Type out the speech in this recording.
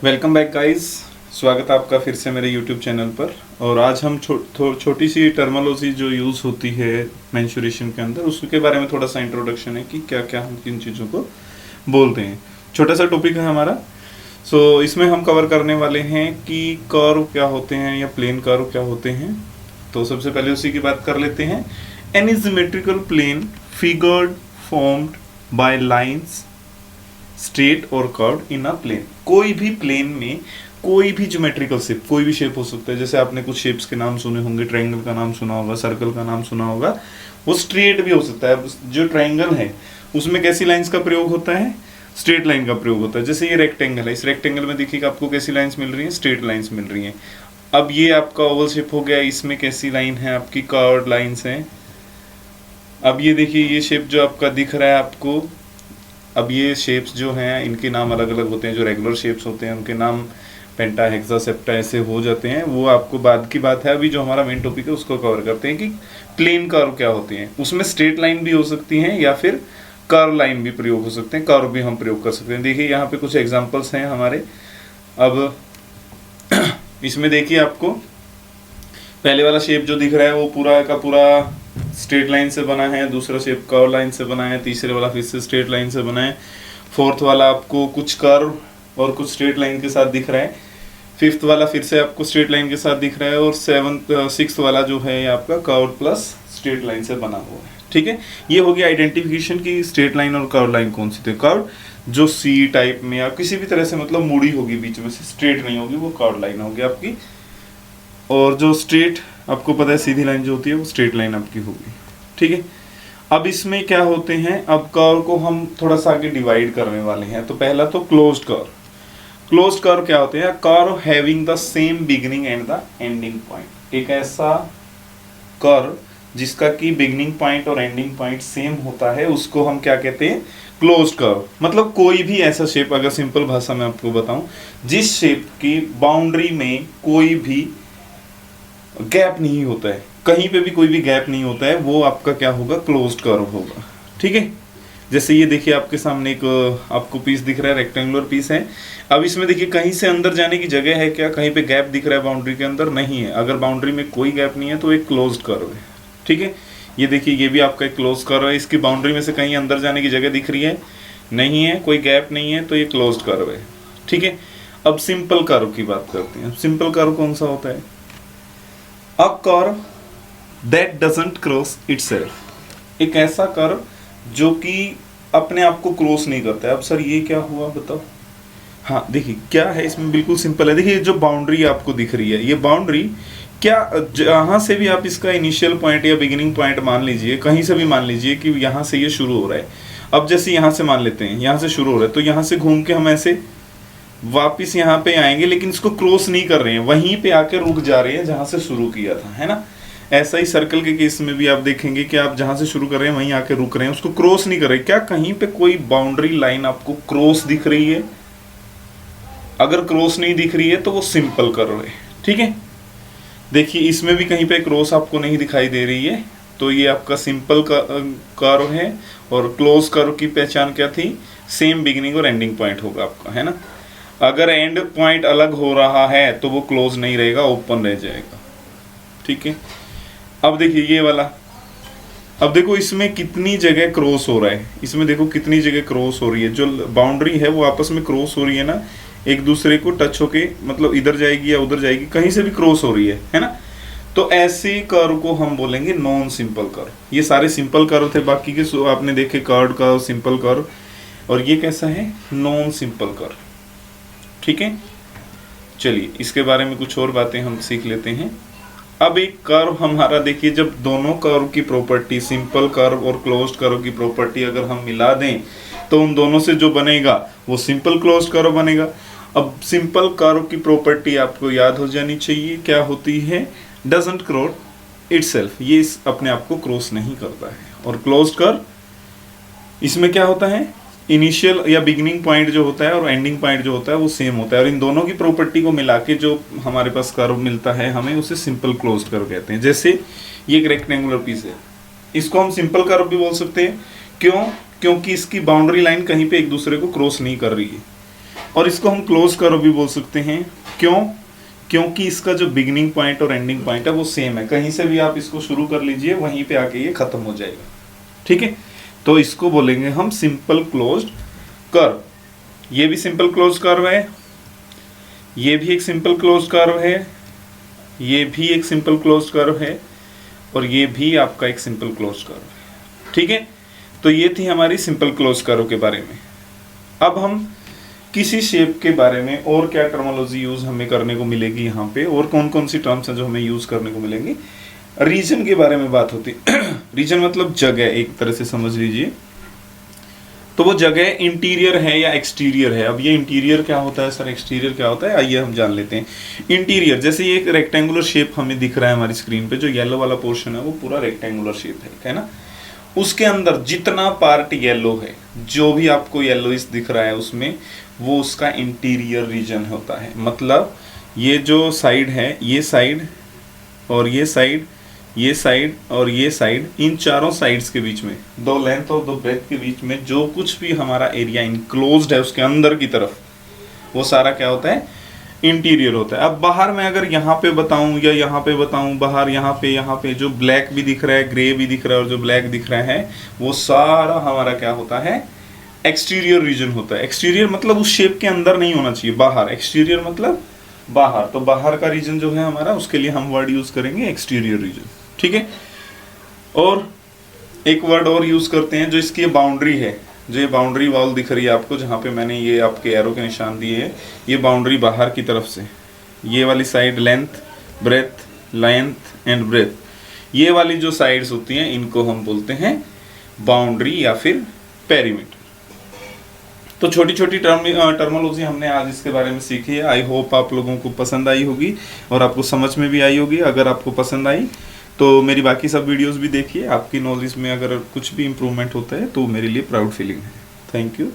Welcome back guys. स्वागत है आपका फिर से मेरे यूट्यूब चैनल पर। और आज हम छोटी सी टर्मिनोलॉजी जो यूज़ होती है मेंसुरेशन के अंदर उसके बारे में थोड़ा सा इंट्रोडक्शन है कि क्या क्या हम किन चीज़ों को बोलते हैं। छोटा सा टॉपिक है हमारा। इसमें हम कवर करने वाले हैं कि कर्व क्या होते हैं या प्लेन कर्व क्या होते हैं। तो सबसे पहले उसी की बात कर लेते हैं। Any symmetrical plane figured formed by lines straight और कर्व्ड इन अ प्लेन। कोई भी प्लेन में कोई भी ज्योमेट्रिकल शेप, कोई भी शेप हो सकता है। जैसे आपने कुछ शेप्स के नाम सुने होंगे, ट्रायंगल का नाम सुना होगा, सर्कल का नाम सुना होगा। वो स्ट्रेट भी हो सकता है। जो ट्रायंगल है उसमें कैसी लाइंस का प्रयोग होता है? स्ट्रेट लाइन का प्रयोग होता है। जैसे ये रेक्टेंगल है, इस रेक्टेंगल में देखिएगा आपको कैसी लाइंस मिल रही हैं? स्ट्रेट लाइंस मिल रही हैं। अब ये आपका ओवल शेप हो गया, इसमें कैसी लाइन है? आपकी कर्व्ड लाइंस हैं। अब ये देखिए, ये शेप जो आपका दिख रहा है आपको, अब ये शेप्स जो हैं इनके नाम अलग अलग होते हैं। जो रेगुलर शेप्स होते हैं उनके नाम पेंटा, हेक्सा, सेप्टा ऐसे हो जाते हैं। वो आपको बाद की बात है। अभी जो हमारा मेन टॉपिक है उसको कवर करते हैं कि प्लेन कर्व क्या होते हैं। उसमें स्ट्रेट लाइन भी हो सकती हैं या फिर कर्व लाइन भी प्रयोग हो सकते हैं, कर्व भी हम प्रयोग कर सकते हैं। देखिए यहाँ पे कुछ एग्जाम्पल्स हैं हमारे। अब इसमें देखिए आपको पहले वाला शेप जो दिख रहा है वो पूरा का पूरा स्ट्रेट लाइन से बना है। दूसरा शेप कर्व लाइन से बना है। तीसरे वाला फिर से स्ट्रेट लाइन से बना है। फोर्थ वाला आपको कुछ कर्व और कुछ स्ट्रेट लाइन के साथ दिख रहा है। फिफ्थ वाला फिर से आपको स्ट्रेट लाइन के साथ दिख रहा है। और सिक्स्थ वाला जो है आपका कर्व प्लस स्ट्रेट लाइन से बना हुआ है। ठीक है, ये हो गया आइडेंटिफिकेशन की स्ट्रेट लाइन और कर्व लाइन कौन सी थी। कर्व जो सी टाइप में या किसी भी तरह से मतलब मुड़ी होगी, बीच में से स्ट्रेट नहीं होगी, वो कर्व लाइन होगी आपकी। और जो स्ट्रेट आपको पता है सीधी लाइन जो होती है वो स्ट्रेट लाइन आपकी होगी। ठीक है, अब इसमें क्या होते हैं, अब कर्व को हम थोड़ा सा आगे डिवाइड करने वाले हैं। तो पहला तो क्लोज्ड कर्व। क्लोज्ड कर्व क्या होते हैं? Curve having the same beginning and the ending point. एक ऐसा कर्व जिसका कि बिगिनिंग पॉइंट और एंडिंग पॉइंट सेम होता है उसको हम क्या कहते हैं? Closed curve. मतलब कोई भी ऐसा शेप, अगर सिंपल भाषा में आपको बताऊं, जिस शेप की बाउंड्री में कोई भी गैप नहीं होता है, कहीं पे भी कोई भी गैप नहीं होता है, वो आपका क्या होगा? क्लोज्ड कर्व होगा। ठीक है, जैसे ये देखिए आपके सामने एक आपको पीस दिख रहा है, रेक्टेंगुलर पीस है। अब इसमें देखिए कहीं से अंदर जाने की जगह है क्या? कहीं पे गैप दिख रहा है बाउंड्री के अंदर? नहीं है। अगर बाउंड्री में कोई गैप नहीं है तो एक क्लोज्ड कर्व है। ठीक है, ये देखिए ये भी आपका एक क्लोज कर्व है। इसकी बाउंड्री में से कहीं अंदर जाने की जगह दिख रही है? नहीं है, कोई गैप नहीं है, तो ये क्लोज्ड कर्व है। ठीक है, अब सिंपल कर्व की बात करते हैं। सिंपल कर्व कौन सा होता है? A curve that doesn't cross itself. एक ऐसा कर्व जो कि अपने आप को क्रॉस नहीं करता है। अब सर ये क्या हुआ बताओ? हाँ देखिए क्या है इसमें, बिल्कुल सिंपल है। देखिए जो बाउंड्री आपको दिख रही है, ये बाउंड्री क्या, जहाँ से भी आप इसका इनिशियल पॉइंट या बिगिनिंग पॉइंट मान लीजिए, कहीं से भी मान लीजिए कि यहाँ से ये शुरू हो रहा है। अब जैसे यहाँ से मान लेते हैं, यहाँ से शुरू हो रहा है, तो यहाँ से घूम के हम ऐसे वापिस यहाँ पे आएंगे, लेकिन इसको क्रॉस नहीं कर रहे हैं, वहीं पे आके रुक जा रहे हैं जहाँ से शुरू किया था, है ना। ऐसा ही सर्कल के केस में भी आप देखेंगे कि आप जहाँ से शुरू कर रहे हैं वहीं आके रुक रहे हैं, उसको क्रॉस नहीं कर रहे। क्या कहीं पे कोई बाउंड्री लाइन आपको क्रॉस दिख रही है? अगर क्रॉस नहीं दिख रही है तो वो सिंपल कर्व है। ठीक है, देखिए इसमें भी कहीं पे क्रॉस आपको नहीं दिखाई दे रही है, तो ये आपका सिंपल कर्व है। और क्लोज कर्व की पहचान क्या थी? सेम बिगिनिंग और एंडिंग पॉइंट होगा आपका, है ना। अगर एंड पॉइंट अलग हो रहा है तो वो क्लोज नहीं रहेगा, ओपन रह जाएगा। ठीक है, अब देखिए ये वाला, अब देखो इसमें कितनी जगह क्रॉस हो रहा है। इसमें देखो कितनी जगह क्रॉस हो रही है। जो बाउंड्री है वो आपस में क्रॉस हो रही है ना, एक दूसरे को टच होके, मतलब इधर जाएगी या उधर जाएगी, कहीं से भी क्रॉस हो रही है ना। तो ऐसे कर्व को हम बोलेंगे नॉन सिंपल कर्व। ये सारे सिंपल कर्व थे, बाकी के आपने देखे कर्व का, सिंपल कर्व, और ये कैसा है? Non simple curve. ठीक है, चलिए इसके बारे में कुछ और बातें हम सीख लेते हैं। अब एक कर्व हमारा देखिए, जब दोनों कर्व की प्रॉपर्टी, सिंपल कर्व और क्लोज्ड कर्व की प्रॉपर्टी अगर हम मिला दें तो उन दोनों से जो बनेगा वो सिंपल क्लोज्ड कर्व बनेगा। अब सिंपल कर्व की प्रॉपर्टी आपको याद हो जानी चाहिए, क्या होती है? डजंट क्रॉस इटसेल्फ, ये अपने आप को क्रॉस नहीं करता है। और क्लोज्ड कर्व, इसमें क्या होता है? इनिशियल या बिगिनिंग पॉइंट जो होता है और एंडिंग पॉइंट जो होता है वो सेम होता है। और इन दोनों की प्रॉपर्टी को मिला के जो हमारे पास कर्व मिलता है, हमें उसे सिंपल क्लोज्ड कर्व कहते हैं। जैसे ये एक रेक्टेंगुलर पीस है, इसको हम सिंपल कर्व भी बोल सकते हैं। क्यों? क्योंकि इसकी बाउंड्री लाइन कहीं पे एक दूसरे को क्रॉस नहीं कर रही है। और इसको हम क्लोज कर्व भी बोल सकते हैं। क्यों? क्योंकि इसका जो बिगिनिंग पॉइंट और एंडिंग पॉइंट है वो सेम है, कहीं से भी आप इसको शुरू कर लीजिए वहीं पे आके ये खत्म हो जाएगा। ठीक है, तो इसको बोलेंगे हम सिंपल क्लोज्ड कर्व। ये भी सिंपल क्लोज कर्व है, ये भी एक सिंपल क्लोज कर्व है, ये भी एक सिंपल क्लोज कर्व है, और ये भी आपका एक सिंपल क्लोज कर्व है। ठीक है, तो ये थी हमारी सिंपल क्लोज कर्व के बारे में। अब हम किसी शेप के बारे में और क्या टर्मोलॉजी यूज हमें करने को मिलेगी यहाँ पे, और कौन कौन सी टर्म्स हैं जो हमें यूज करने को मिलेंगी। रीजन के बारे में बात होती है। रीजन मतलब जगह, एक तरह से समझ लीजिए। तो वो जगह इंटीरियर है या एक्सटीरियर है। अब ये इंटीरियर क्या होता है सर, एक्सटीरियर क्या होता है, आइए हम जान लेते हैं। इंटीरियर, जैसे ये एक रेक्टेंगुलर शेप हमें दिख रहा है हमारी स्क्रीन पे, जो येलो वाला पोर्शन है वो पूरा रेक्टेंगुलर शेप है ना। उसके अंदर जितना पार्ट येलो है, जो भी आपको येलोइश दिख रहा है उसमें, वो उसका इंटीरियर रीजन होता है। मतलब ये जो साइड है, ये साइड और ये साइड, ये साइड और ये साइड, इन चारों साइड्स के बीच में, दो लेंथ और दो ब्रेथ के बीच में जो कुछ भी हमारा एरिया इनक्लोज्ड है उसके अंदर की तरफ, वो सारा क्या होता है, इंटीरियर होता है। अब बाहर में अगर यहाँ पे बताऊं या यहाँ पे बताऊं, बाहर यहाँ पे जो ब्लैक भी दिख रहा है, ग्रे भी दिख रहा है और जो ब्लैक दिख रहा है, वो सारा हमारा क्या होता है, एक्सटीरियर रीजन होता है। एक्सटीरियर मतलब उस शेप के अंदर नहीं होना चाहिए, बाहर। एक्सटीरियर मतलब बाहर, तो बाहर का रीजन जो है हमारा, उसके लिए हम वर्ड यूज करेंगे एक्सटीरियर रीजन। ठीक है, और एक वर्ड और यूज करते हैं जो इसकी बाउंड्री है, जो ये बाउंड्री वॉल दिख रही है आपको, जहाँ पे मैंने ये आपके एरो के निशान दिए हैं, ये बाउंड्री बाहर की तरफ से, ये वाली साइड लेंथ एंड ब्रेथ, ये वाली जो साइड्स होती हैं इनको हम बोलते हैं बाउंड्री या फिर पेरीमीटर। तो छोटी छोटी टर्मोलॉजी हमने आज इसके बारे में सीखी है। आई होप आप लोगों को पसंद आई होगी और आपको समझ में भी आई होगी। अगर आपको पसंद आई तो मेरी बाकी सब वीडियोस भी देखिए। आपकी नॉलेज में अगर कुछ भी इम्प्रूवमेंट होता है तो मेरे लिए प्राउड फीलिंग है। Thank you.